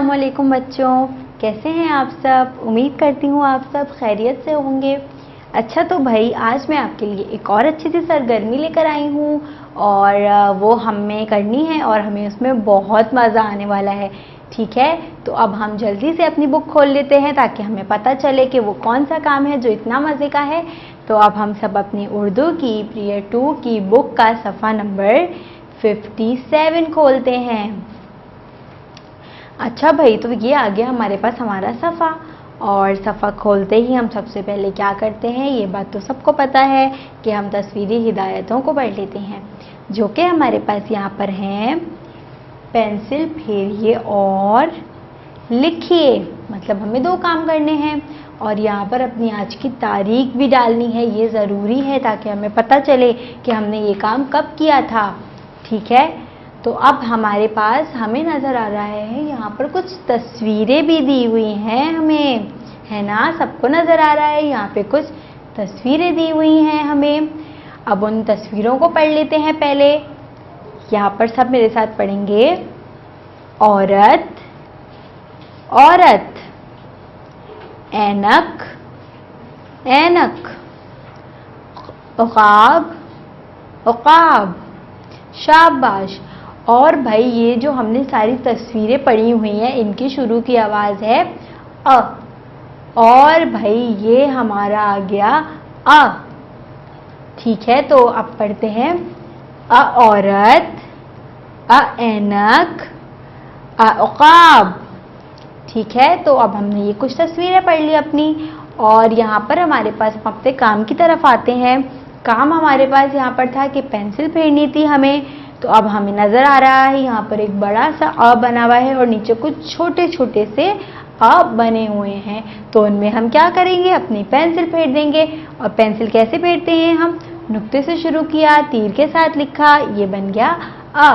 अस्सलामुअलैकुम बच्चों, कैसे हैं आप सब। उम्मीद करती हूँ आप सब खैरियत से होंगे। अच्छा तो भाई आज मैं आपके लिए एक और अच्छी सी सरगर्मी लेकर आई हूँ और वो हमें करनी है और हमें उसमें बहुत मज़ा आने वाला है। ठीक है, तो अब हम जल्दी से अपनी बुक खोल लेते हैं ताकि हमें पता चले कि वो कौन सा काम है जो इतना मज़े का है। तो अब हम सब अपनी उर्दू की पीरियड 2 की बुक का सफ़ा नंबर 57 खोलते हैं। अच्छा भाई, तो ये आ गया हमारे पास हमारा सफ़ा और सफ़ा खोलते ही हम सबसे पहले क्या करते हैं, ये बात तो सबको पता है कि हम तस्वीरी हिदायतों को पढ़ लेते हैं, जो कि हमारे पास यहाँ पर हैं। पेंसिल फेरिए और लिखिए, मतलब हमें दो काम करने हैं और यहाँ पर अपनी आज की तारीख भी डालनी है। ये ज़रूरी है ताकि हमें पता चले कि हमने ये काम कब किया था। ठीक है, तो अब हमारे पास हमें नज़र आ रहा है यहाँ पर कुछ तस्वीरें भी दी हुई हैं हमें, है ना। सबको नज़र आ रहा है यहाँ पे कुछ तस्वीरें दी हुई हैं हमें। अब उन तस्वीरों को पढ़ लेते हैं पहले। यहाँ पर सब मेरे साथ पढ़ेंगे। औरत, औरत, ऐनक, ऐनक, उक़ाब, उक़ाब, शाबाश। और भाई ये जो हमने सारी तस्वीरें पढ़ी हुई हैं इनकी शुरू की आवाज़ है अ, और भाई ये हमारा आ गया अ। ठीक है, तो अब पढ़ते हैं अ औरत, अ ऐनक, अ उक़ाब। ठीक है, तो अब हमने ये कुछ तस्वीरें पढ़ ली अपनी और यहाँ पर हमारे पास हम अपने काम की तरफ आते हैं। काम हमारे पास यहाँ पर था कि पेंसिल फेरनी थी हमें, तो अब हमें नज़र आ रहा है यहाँ पर एक बड़ा सा अ बना हुआ है और नीचे कुछ छोटे छोटे से अ बने हुए हैं। तो उनमें हम क्या करेंगे, अपनी पेंसिल फेर देंगे। और पेंसिल कैसे फेरते हैं हम, नुक्ते से शुरू किया, तीर के साथ लिखा, ये बन गया अ।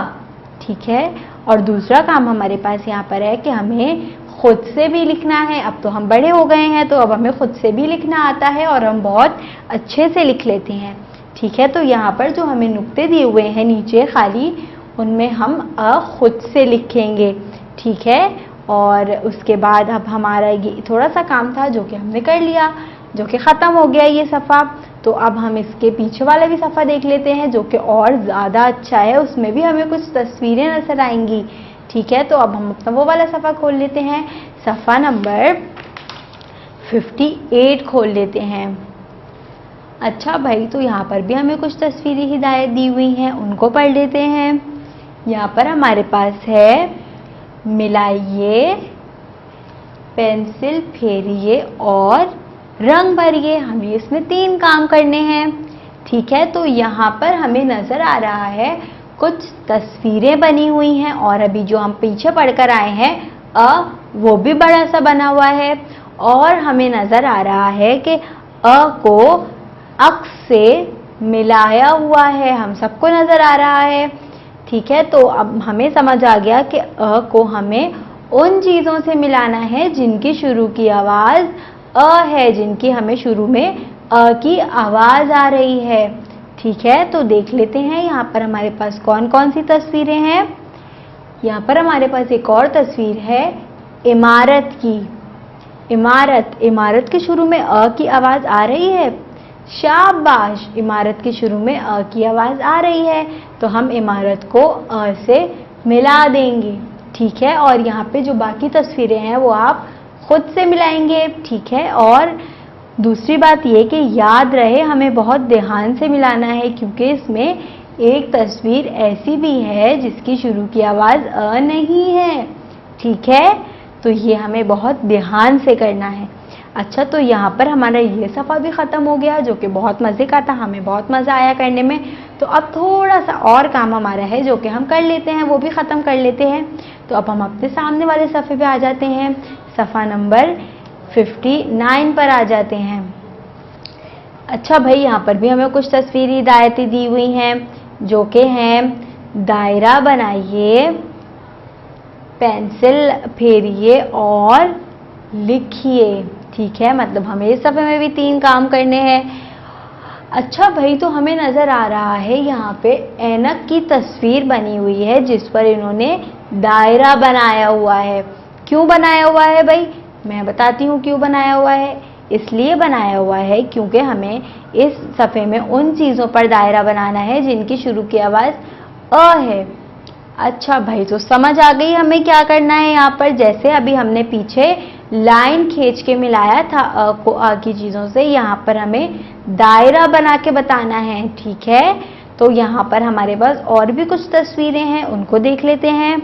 ठीक है, और दूसरा काम हमारे पास यहाँ पर है कि हमें खुद से भी लिखना है। अब तो हम बड़े हो गए हैं तो अब हमें खुद से भी लिखना आता है और हम बहुत अच्छे से लिख लेते हैं। ठीक है, तो यहाँ पर जो हमें नुक्ते दिए हुए हैं नीचे खाली, उनमें हम अ खुद से लिखेंगे। ठीक है, और उसके बाद अब हमारा ये थोड़ा सा काम था जो कि हमने कर लिया, जो कि ख़त्म हो गया ये सफ़ा। तो अब हम इसके पीछे वाला भी सफ़ा देख लेते हैं जो कि और ज़्यादा अच्छा है, उसमें भी हमें कुछ तस्वीरें नज़र आएंगी। ठीक है, तो अब हम अपना वो वाला सफ़ा खोल लेते हैं, सफ़ा नंबर 58 खोल लेते हैं। अच्छा भाई, तो यहाँ पर भी हमें कुछ तस्वीरी हिदायत दी हुई हैं, उनको पढ़ लेते हैं। यहाँ पर हमारे पास है मिलाइए, पेंसिल फेरिए और रंग भरिए। हमें इसमें 3 काम करने हैं। ठीक है, तो यहाँ पर हमें नज़र आ रहा है कुछ तस्वीरें बनी हुई हैं और अभी जो हम पीछे पढ़कर आए हैं अ, वो भी बड़ा सा बना हुआ है और हमें नज़र आ रहा है कि अ को अक्स से मिलाया हुआ है, हम सबको नज़र आ रहा है। ठीक है, तो अब हमें समझ आ गया कि अ को हमें उन चीज़ों से मिलाना है जिनकी शुरू की आवाज़ अ है, जिनकी हमें शुरू में अ की आवाज़ आ रही है। ठीक है, तो देख लेते हैं यहाँ पर हमारे पास कौन कौन सी तस्वीरें हैं। यहाँ पर हमारे पास एक और तस्वीर है इमारत की। इमारत, इमारत के शुरू में अ की आवाज़ आ रही है। शाबाश, इमारत के शुरू में अ की आवाज़ आ रही है, तो हम इमारत को अ से मिला देंगे। ठीक है, और यहाँ पे जो बाकी तस्वीरें हैं वो आप खुद से मिलाएंगे। ठीक है, और दूसरी बात ये कि याद रहे हमें बहुत ध्यान से मिलाना है क्योंकि इसमें एक तस्वीर ऐसी भी है जिसकी शुरू की आवाज़ अ नहीं है। ठीक है, तो ये हमें बहुत ध्यान से करना है। अच्छा, तो यहाँ पर हमारा ये सफ़ा भी ख़त्म हो गया जो कि बहुत मज़े का था, हमें बहुत मज़ा आया करने में। तो अब थोड़ा सा और काम हमारा है जो कि हम कर लेते हैं, वो भी ख़त्म कर लेते हैं। तो अब हम अपने सामने वाले सफ़े पे आ जाते हैं, सफ़ा नंबर 59 पर आ जाते हैं। अच्छा भाई, यहाँ पर भी हमें कुछ तस्वीरी हिदायतें दी हुई हैं जो कि हैं दायरा बनाइए, पेंसिल फेरिए और लिखिए। ठीक है, मतलब हमें इस सफ़े में भी 3 काम करने हैं। अच्छा भाई, तो हमें नज़र आ रहा है यहाँ पे ऐनक की तस्वीर बनी हुई है जिस पर इन्होंने दायरा बनाया हुआ है। क्यों बनाया हुआ है भाई? मैं बताती हूँ क्यों बनाया हुआ है। इसलिए बनाया हुआ है क्योंकि हमें इस सफ़े में उन चीज़ों पर दायरा बनाना है जिनकी शुरू की आवाज़ अ है। अच्छा भाई, तो समझ आ गई हमें क्या करना है यहाँ पर। जैसे अभी हमने पीछे लाइन खींच के मिलाया था अ को आ की चीज़ों से, यहाँ पर हमें दायरा बना के बताना है। ठीक है, तो यहाँ पर हमारे पास और भी कुछ तस्वीरें हैं, उनको देख लेते हैं।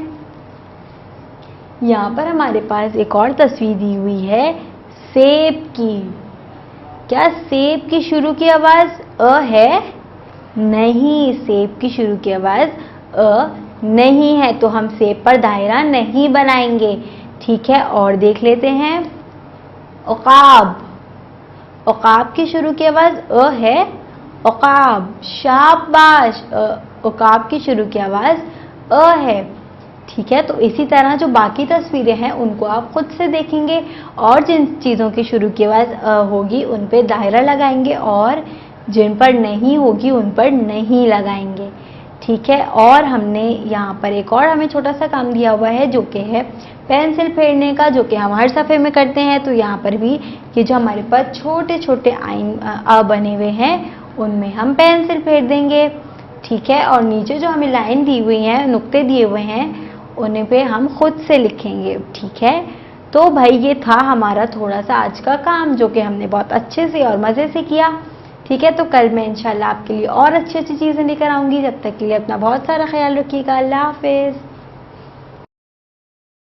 यहाँ पर हमारे पास एक और तस्वीर दी हुई है सेब की। क्या सेब की शुरू की आवाज़ अ है? नहीं, सेब की शुरू की आवाज़ अ नहीं है, तो हम सेब पर दायरा नहीं बनाएंगे। ठीक है, और देख लेते हैं उकाब। उकाब की शुरू की आवाज़ अ है। उकाब, शाबाश। उकाब की शुरू की आवाज़ अ है। ठीक है, तो इसी तरह जो बाकी तस्वीरें हैं उनको आप खुद से देखेंगे और जिन चीज़ों की शुरू की आवाज़ अ होगी उन पे दायरा लगाएंगे और जिन पर नहीं होगी उन पर नहीं लगाएंगे। ठीक है, और हमने यहाँ पर एक और हमें छोटा सा काम दिया हुआ है जो कि है पेंसिल फेरने का, जो कि हम हर सफ़े में करते हैं। तो यहाँ पर भी ये जो हमारे पास छोटे छोटे आइन अ बने हुए हैं उनमें हम पेंसिल फेर देंगे। ठीक है, और नीचे जो हमें लाइन दी हुई है, नुक्ते दिए हुए हैं, उन्हें पे हम खुद से लिखेंगे। ठीक है, तो भाई ये था हमारा थोड़ा सा आज का काम जो कि हमने बहुत अच्छे से और मज़े से किया। ठीक है, तो कल मैं इंशाल्लाह आपके लिए और अच्छी अच्छी चीज़ें लेकर आऊँगी। जब तक के लिए अपना बहुत सारा ख्याल रखिएगा। अल्लाह हाफिज़।